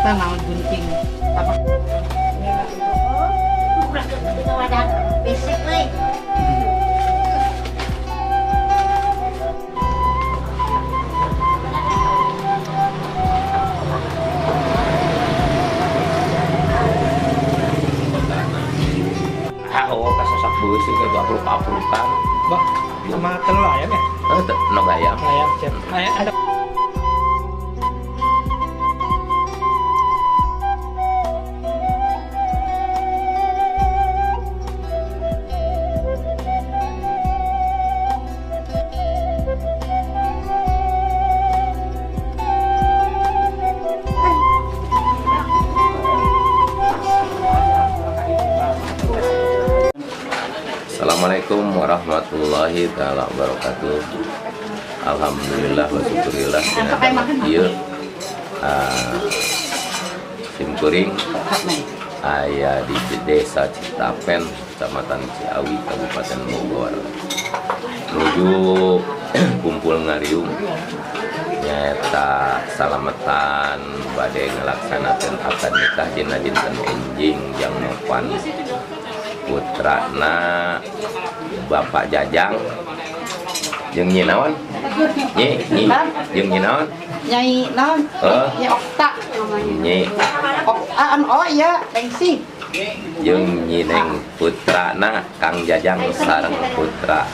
Kita naon gunting apa? Basic we. Kasasak beus itu apruk-aprukan. Bah, sama telur ayam ya? No ayam. Ayam, cep. Ayam ada. Assalamualaikum warahmatullahi taala wabarakatuh. Alhamdulillah wa syukurillah ieu simkuring aya di Desa Citapen, Kecamatan Ciawi, Kabupaten Bogor. Menuju kumpul ngariung nyaeta salametan bade ngalaksanakeun akad nikah dina dinten enjing jang nopan putrana Bapak Jajang jeung nyi naon? Nyi jeung nyi naon? Nyai naon? Nyai Okta Nyi oh iya Tengsi jeung nyi Neng putrana Kang Jajang sareng putra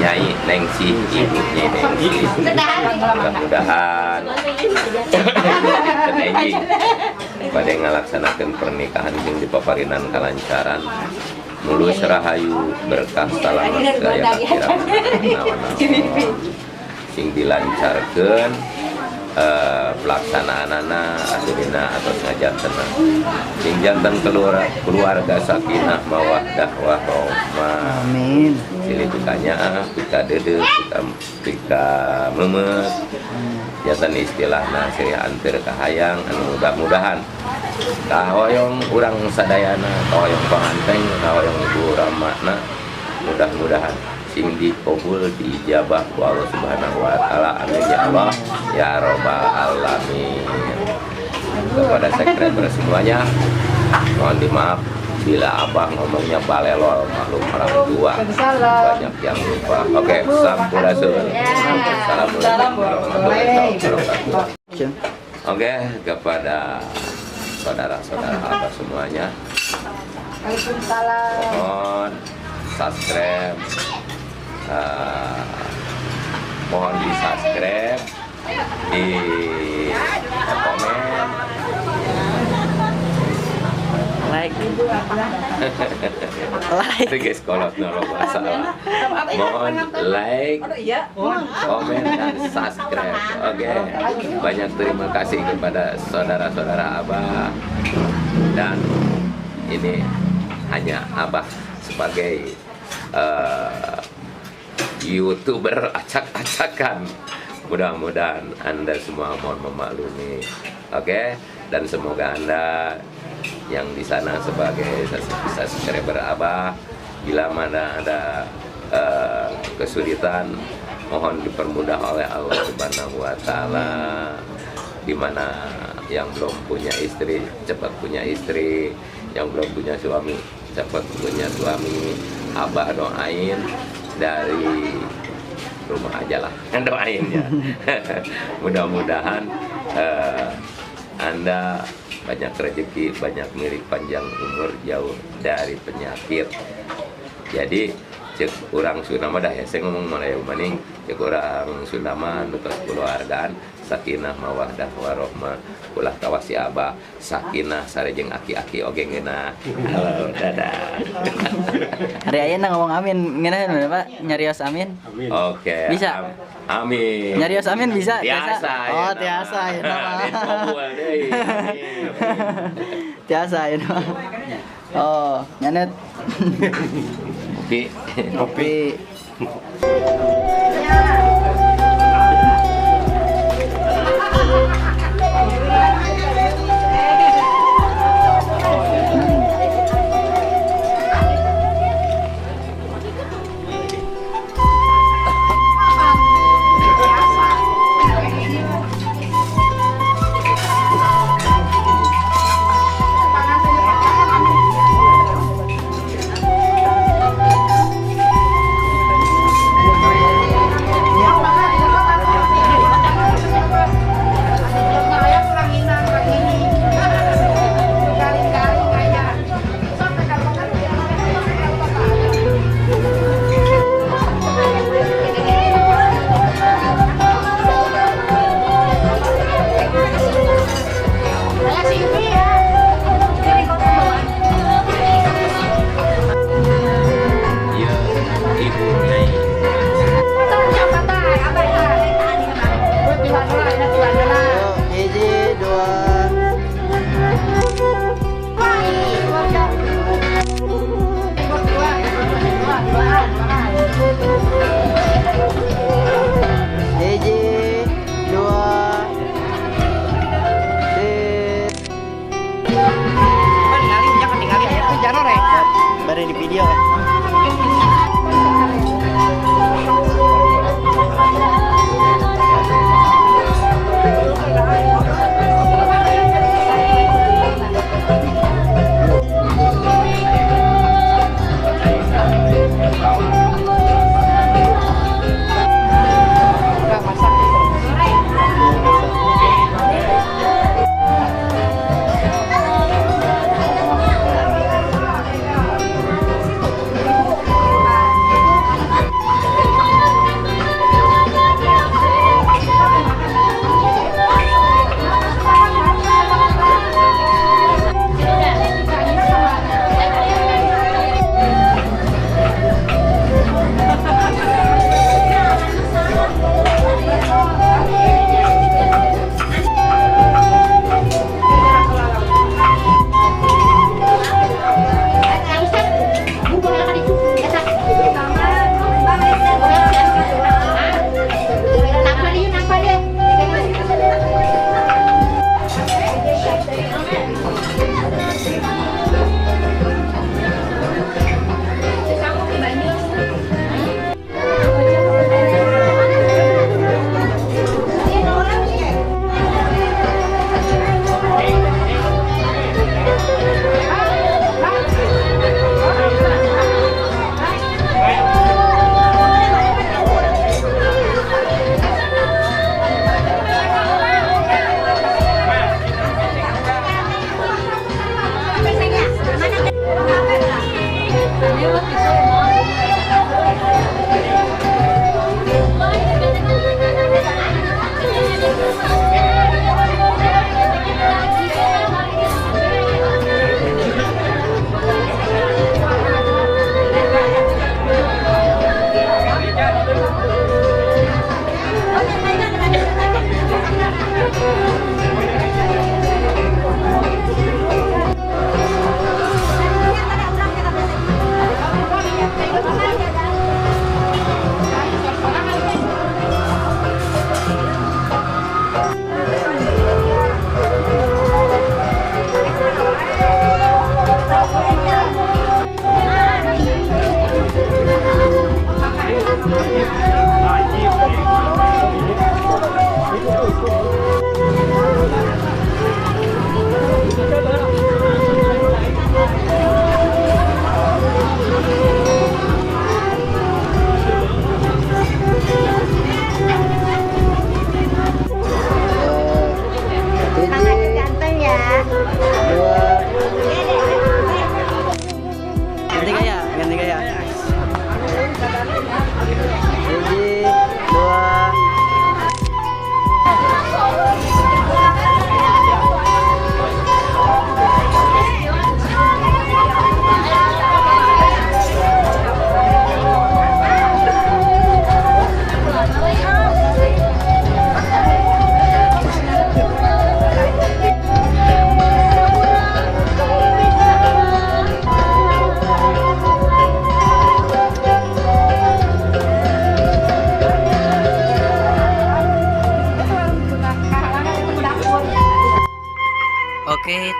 Nyai Nengsi, ibu Nyai Nengsi. Mudah-mudahan enjing pada ngalaksanakeun pernikahan jeung dipaparinan kalancaran mulus rahayu berkah salamet gaya akhirat sing dilancarkeun pelaksanaanana asudina atau ngajantena sing janten keluarga sakinah mawaddah warahmah amin silih dukanya pika deudeuh pika memet Jatan istilahna sirih antir kahayang anu mudah-mudahan kahoyong urang sadayana kahoyong panganteng kahoyong ibu ramana mudah-mudahan sing dikabul diijabah ku Allah Subhanahu wa taala. Amin ya Allah ya rabbal alamin. Kepada sekretar semuanya mohon dimaaf bila abang ngomongnya balelol maklum orang tua banyak yang lupa. Oke, sampurasun. Assalamualaikum warahmatullahi wabarakatuh. Oke, kepada saudara-saudara abah semuanya mohon subscribe, mohon di subscribe, di komen, like guys, kalau masalah mohon like, komen, dan subscribe. Oke, banyak terima kasih kepada saudara-saudara abah, dan ini hanya abah sebagai YouTuber acak-acakan. Mudah-mudahan Anda semua mohon memaklumi. Oke, dan semoga Anda yang di sana sebagai subscriber abah, bila mana ada kesulitan mohon dipermudah oleh Allah Subhanahu wa taala. Di mana yang belum punya istri cepat punya istri, yang belum punya suami cepat punya suami. Abah doain dari rumah aja lah doainnya. Mudah-mudahan Anda banyak rezeki, banyak milik, panjang umur, jauh dari penyakit. Jadi cek orang Sunda mah dah ya, saya ngomong Melayu maning, cek orang Sunda mah nukas keluargaan sakinah mawaddah warohmah ulah kawasi abah sakinah sarejeng aki-aki oge ngeunah. Halo, dadah. hari ayeuna ngomong amin ngeunah Pak nyarios amin. Oke. Bisa. Amin. Nyarios amin bisa? Tiasa. Oh, tiasa ya nama. Tiasa ya nama. Oh, nyanet. Kopi. Bari di video.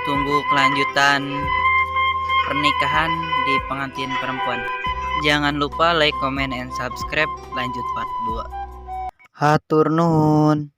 tunggu kelanjutan pernikahan di pengantin perempuan. Jangan lupa like, comment, and subscribe. Lanjut part 2. Hatur nuhun.